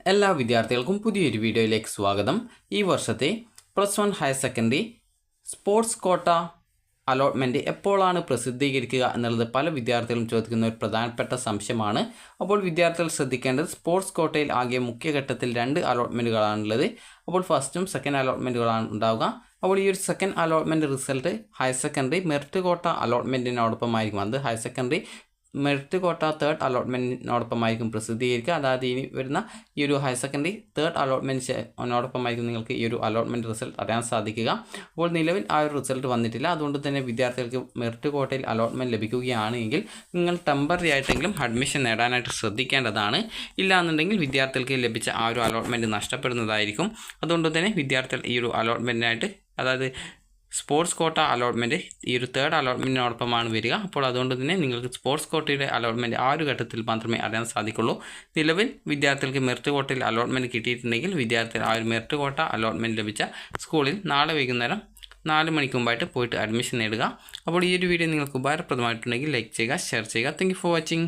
എല്ലാ വിദ്യാർത്ഥികൾക്കും പുതിയൊരു വീഡിയോയിലേക്ക് സ്വാഗതം. ഈ വർഷത്തെ +1 higher secondary sports quota allotment എപ്പോഴാണ് പ്രസിദ്ധീകരിക്കുക എന്നുള്ളത് പല വിദ്യാർത്ഥികളും ചോദിക്കുന്ന ഒരു പ്രധാനപ്പെട്ട സംശയമാണ്. അപ്പോൾ വിദ്യാർത്ഥികൾ ശ്രദ്ധിക്കേണ്ടത് സ്പോർട്സ് കോട്ടയിൽ ആകെ മുഖ്യഘട്ടത്തിൽ 2 അലോട്ട്മെൻറ്റുകളാണുള്ളത്. അപ്പോൾ ഫസ്റ്റും സെക്കൻഡ് അലോട്ട്മെൻറ്റുകളാണ് ഉണ്ടാവുക. അപ്പോൾ ഈ ഒരു second allotment result higher secondary merit കോട്ട അലോട്ട്മെൻറ്റിനോടൊപ്പമായിരിക്കും. അത് ഹയർ സെക്കൻഡറി മെറിറ്റ് കോട്ട തേർഡ് അലോട്ട്മെൻറ്റിനോടൊപ്പമായിരിക്കും പ്രസിദ്ധീകരിക്കുക. അതായത് ഇനി വരുന്ന ഈ ഒരു ഹയർ സെക്കൻഡറി തേർഡ് അലോട്ട്മെൻറ്റിനോടൊപ്പമായിരിക്കും നിങ്ങൾക്ക് ഈ ഒരു അലോട്ട്മെൻറ്റ് റിസൾട്ട് അറിയാൻ സാധിക്കുക. അപ്പോൾ നിലവിൽ ആ ഒരു റിസൾട്ട് വന്നിട്ടില്ല. അതുകൊണ്ട് തന്നെ വിദ്യാർത്ഥികൾക്ക് മെറിറ്റ് കോട്ടയിൽ അലോട്ട്മെൻറ്റ് ലഭിക്കുകയാണെങ്കിൽ നിങ്ങൾ ടെമ്പററി ആയിട്ടെങ്കിലും അഡ്മിഷൻ നേടാനായിട്ട് ശ്രദ്ധിക്കേണ്ടതാണ്. ഇല്ലാന്നുണ്ടെങ്കിൽ വിദ്യാർത്ഥികൾക്ക് ലഭിച്ച ആ ഒരു അലോട്ട്മെൻറ്റ് നഷ്ടപ്പെടുന്നതായിരിക്കും. അതുകൊണ്ട് തന്നെ വിദ്യാർത്ഥികൾ ഈ ഒരു അലോട്ട്മെൻറ്റിനായിട്ട്, അതായത് സ്പോർട്സ് കോട്ട അലോട്ട്മെൻറ്റ് ഈ ഒരു തേർഡ് അലോട്ട്മെൻറ്റിനോടൊപ്പമാണ് വരിക. അപ്പോൾ അതുകൊണ്ട് തന്നെ നിങ്ങൾക്ക് സ്പോർട്സ് കോട്ടയുടെ അലോട്ട്മെൻറ്റ് ആ ഒരു ഘട്ടത്തിൽ മാത്രമേ അറിയാൻ സാധിക്കുള്ളൂ. നിലവിൽ വിദ്യാർത്ഥികൾക്ക് മെറിറ്റ് കോട്ടയിൽ അലോട്ട്മെൻറ്റ് കിട്ടിയിട്ടുണ്ടെങ്കിൽ വിദ്യാർത്ഥികൾ ആ ഒരു മെറിറ്റ് കോട്ട അലോട്ട്മെൻറ്റ് ലഭിച്ച സ്കൂളിൽ നാളെ വൈകുന്നേരം 4 മണിക്ക് മുമ്പായിട്ട് പോയിട്ട് അഡ്മിഷൻ നേടുക. അപ്പോൾ ഈ ഒരു വീഡിയോ നിങ്ങൾക്ക് ഉപകാരപ്രദമായിട്ടുണ്ടെങ്കിൽ ലൈക്ക് ചെയ്യുക, ഷെയർ ചെയ്യുക. Thank you for watching.